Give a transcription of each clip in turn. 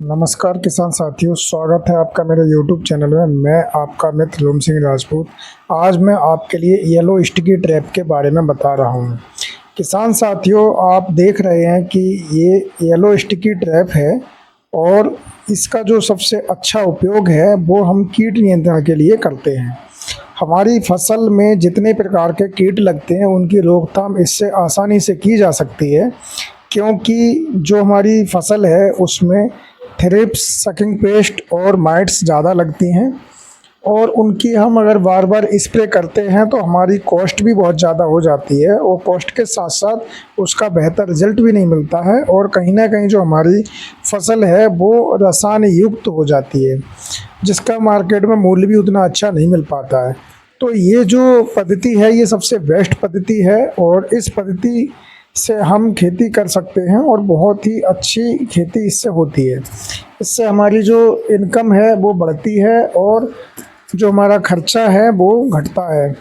नमस्कार किसान साथियों, स्वागत है आपका मेरे YouTube चैनल में। मैं आपका मित्र लुम सिंह राजपूत। आज मैं आपके लिए येलो स्टिकी ट्रैप के बारे में बता रहा हूँ। किसान साथियों, आप देख रहे हैं कि ये येलो स्टिकी ट्रैप है और इसका जो सबसे अच्छा उपयोग है वो हम कीट नियंत्रण के लिए करते हैं। हमारी फसल में जितने प्रकार के कीट लगते हैं उनकी रोकथाम इससे आसानी से की जा सकती है, क्योंकि जो हमारी फसल है उसमें थ्रिप्स, सकिंग पेस्ट और माइट्स ज़्यादा लगती हैं और उनकी हम अगर बार बार स्प्रे करते हैं तो हमारी कॉस्ट भी बहुत ज़्यादा हो जाती है और कॉस्ट के साथ साथ उसका बेहतर रिजल्ट भी नहीं मिलता है और कहीं ना कहीं जो हमारी फसल है वो रसायन युक्त हो जाती है, जिसका मार्केट में मूल्य भी उतना अच्छा नहीं मिल पाता है। तो ये जो पद्धति है ये सबसे बेस्ट पद्धति है और इस पद्धति से हम खेती कर सकते हैं और बहुत ही अच्छी खेती इससे होती है। इससे हमारी जो इनकम है वो बढ़ती है और जो हमारा खर्चा है वो घटता है।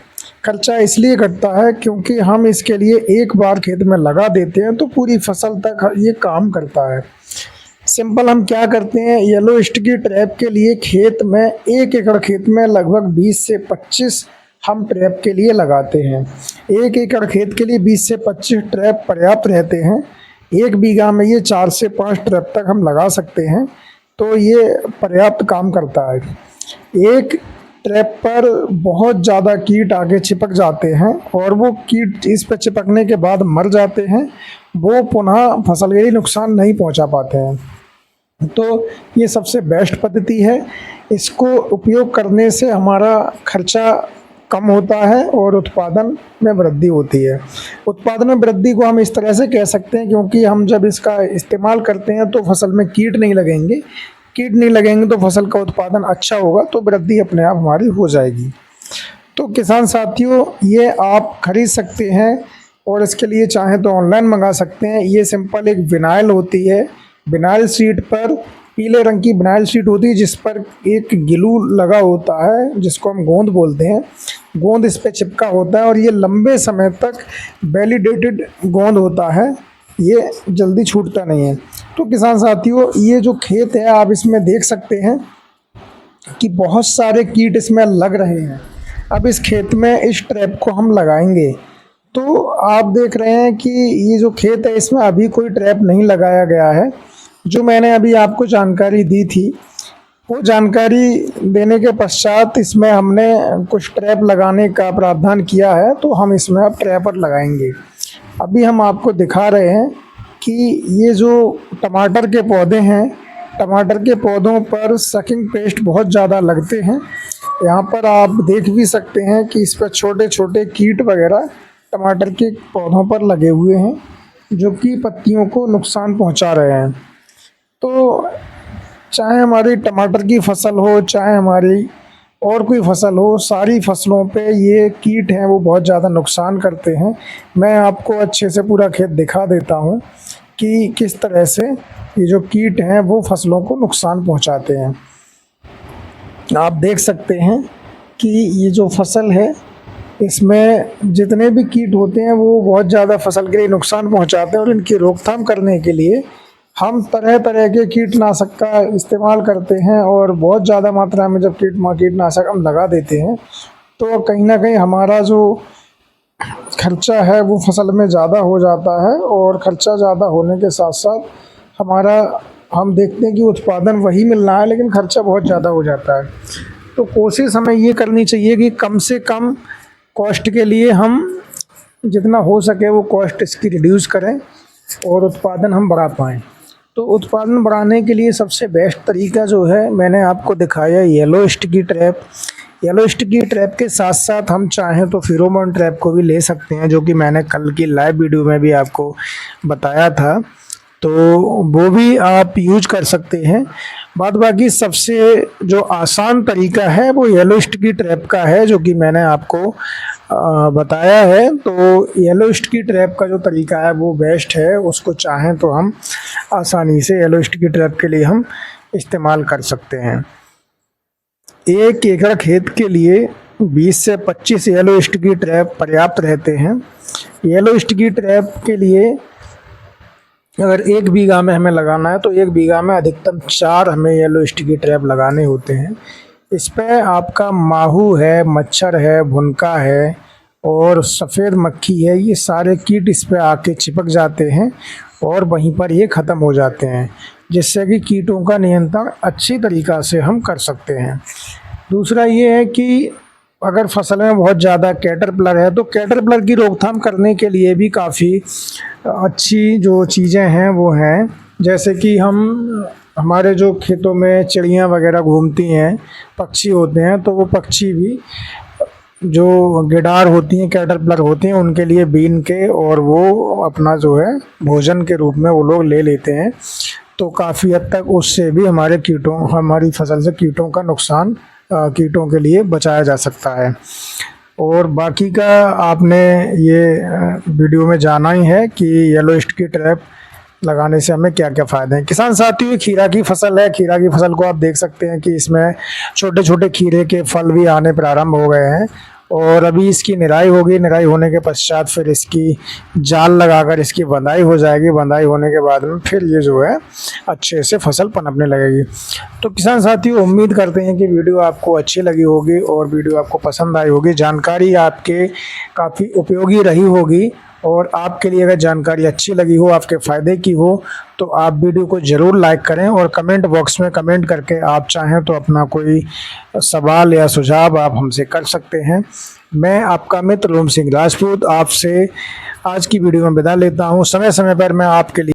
खर्चा इसलिए घटता है क्योंकि हम इसके लिए एक बार खेत में लगा देते हैं तो पूरी फसल तक ये काम करता है। सिंपल हम क्या करते हैं, येलो स्टिकी ट्रैप के लिए खेत में 1 एकड़ खेत में लगभग 20 से 25 हम ट्रैप के लिए लगाते हैं। 1 एकड़ खेत के लिए 20 से 25 ट्रैप पर्याप्त रहते हैं। 1 बीघा में ये 4 से 5 ट्रैप तक हम लगा सकते हैं, तो ये पर्याप्त काम करता है। एक ट्रैप पर बहुत ज़्यादा कीट आगे चिपक जाते हैं और वो कीट इस पर चिपकने के बाद मर जाते हैं, वो पुनः फसल के लिए नुकसान नहीं पहुंचा पाते हैं। तो ये सबसे बेस्ट पद्धति है। इसको उपयोग करने से हमारा खर्चा कम होता है और उत्पादन में वृद्धि होती है। उत्पादन में वृद्धि को हम इस तरह से कह सकते हैं क्योंकि हम जब इसका इस्तेमाल करते हैं तो फसल में कीट नहीं लगेंगे। कीट नहीं लगेंगे तो फसल का उत्पादन अच्छा होगा, तो वृद्धि अपने आप हमारी हो जाएगी। तो किसान साथियों, ये आप खरीद सकते हैं और इसके लिए चाहें तो ऑनलाइन मंगा सकते हैं। ये सिंपल एक विनाइल होती है, विनाइल शीट पर पीले रंग की विनाइल शीट होती है जिस पर एक ग्लू लगा होता है जिसको हम गोंद बोलते हैं। गोंद इस पे चिपका होता है और ये लंबे समय तक वैलिडेटेड गोंद होता है, ये जल्दी छूटता नहीं है। तो किसान साथियों, ये जो खेत है आप इसमें देख सकते हैं कि बहुत सारे कीट इसमें लग रहे हैं। अब इस खेत में इस ट्रैप को हम लगाएंगे तो आप देख रहे हैं कि ये जो खेत है इसमें अभी कोई ट्रैप नहीं लगाया गया है। जो मैंने अभी आपको जानकारी दी थी वो जानकारी देने के पश्चात इसमें हमने कुछ ट्रैप लगाने का प्रावधान किया है, तो हम इसमें अब ट्रैपर लगाएंगे। अभी हम आपको दिखा रहे हैं कि ये जो टमाटर के पौधे हैं, टमाटर के पौधों पर सकिंग पेस्ट बहुत ज़्यादा लगते हैं। यहाँ पर आप देख भी सकते हैं कि इस पर छोटे छोटे कीट वगैरह टमाटर के पौधों पर लगे हुए हैं जो कि पत्तियों को नुकसान पहुँचा रहे हैं। तो चाहे हमारी टमाटर की फसल हो चाहे हमारी और कोई फसल हो, सारी फसलों पे ये कीट हैं वो बहुत ज़्यादा नुकसान करते हैं। मैं आपको अच्छे से पूरा खेत दिखा देता हूँ कि किस तरह से ये जो कीट हैं वो फसलों को नुकसान पहुँचाते हैं। आप देख सकते हैं कि ये जो फसल है इसमें जितने भी कीट होते हैं वो बहुत ज़्यादा फसल के लिए नुकसान पहुँचाते हैं और इनकी रोकथाम करने के लिए हम तरह तरह के कीटनाशक का इस्तेमाल करते हैं और बहुत ज़्यादा मात्रा में जब कीटनाशक हम लगा देते हैं तो कहीं ना कहीं हमारा जो खर्चा है वो फसल में ज़्यादा हो जाता है और खर्चा ज़्यादा होने के साथ साथ हम देखते हैं कि उत्पादन वही मिल रहा है लेकिन खर्चा बहुत ज़्यादा हो जाता है। तो कोशिश हमें ये करनी चाहिए कि कम से कम कॉस्ट के लिए हम जितना हो सके वो कॉस्ट इसकी रिड्यूस करें और उत्पादन हम बढ़ा पाएँ। तो उत्पादन बढ़ाने के लिए सबसे बेस्ट तरीका जो है मैंने आपको दिखाया, yellow sticky trap. Yellow sticky trap के साथ साथ हम चाहें तो फेरोमोन ट्रैप को भी ले सकते हैं, जो कि मैंने कल की लाइव वीडियो में भी आपको बताया था, तो वो भी आप यूज कर सकते हैं। बाद बाकी सबसे जो आसान तरीका है वो येलो स्टिकी ट्रैप का है जो कि मैंने आपको बताया है। तो येलो स्टिकी ट्रैप का जो तरीका है वो बेस्ट है, उसको चाहें तो हम आसानी से येलो स्टिकी ट्रैप के लिए हम इस्तेमाल कर सकते हैं। 1 एकड़ खेत के लिए 20 से 25 येलो स्टिकी ट्रैप पर्याप्त रहते हैं। येलो स्टिकी ट्रैप के लिए अगर 1 बीघा में हमें लगाना है तो 1 बीघा में अधिकतम 4 हमें येलो स्टिकी ट्रैप लगाने होते हैं। इस पे आपका माहू है, मच्छर है, भुनका है और सफ़ेद मक्खी है, ये सारे कीट इस पे आके चिपक जाते हैं और वहीं पर ये ख़त्म हो जाते हैं, जिससे कि कीटों का नियंत्रण अच्छी तरीक़ा से हम कर सकते हैं। दूसरा ये है कि अगर फसल में बहुत ज़्यादा कैटरपिलर है तो कैटरपिलर की रोकथाम करने के लिए भी काफ़ी अच्छी जो चीज़ें हैं वो हैं, जैसे कि हमारे जो खेतों में चिड़ियाँ वगैरह घूमती हैं, पक्षी होते हैं, तो वो पक्षी भी जो गिडार होती हैं, कैटरपिलर होती हैं, उनके लिए बीन के और वो अपना जो है भोजन के रूप में वो लोग ले लेते हैं। तो काफ़ी हद तक उससे भी हमारी फसल से कीटों का नुकसान कीटों के लिए बचाया जा सकता है। और बाकी का आपने ये वीडियो में जाना ही है कि येलो स्टिकी ट्रैप लगाने से हमें क्या क्या फ़ायदे हैं। किसान साथियों, ये खीरा की फसल है। खीरा की फसल को आप देख सकते हैं कि इसमें छोटे छोटे खीरे के फल भी आने प्रारंभ हो गए हैं और अभी इसकी निराई होगी। निराई होने के पश्चात फिर इसकी जाल लगाकर इसकी बंधाई हो जाएगी। बंधाई होने के बाद में फिर ये जो है अच्छे से फसल पनपने लगेगी। तो किसान साथियों, उम्मीद करते हैं कि वीडियो आपको अच्छी लगी होगी और वीडियो आपको पसंद आई होगी। जानकारी आपके काफ़ी उपयोगी रही होगी और आपके लिए अगर जानकारी अच्छी लगी हो, आपके फ़ायदे की हो, तो आप वीडियो को ज़रूर लाइक करें और कमेंट बॉक्स में कमेंट करके आप चाहें तो अपना कोई सवाल या सुझाव आप हमसे कर सकते हैं। मैं आपका मित्र लोम सिंह राजपूत आपसे आज की वीडियो में विदा लेता हूं। समय समय पर मैं आपके लिए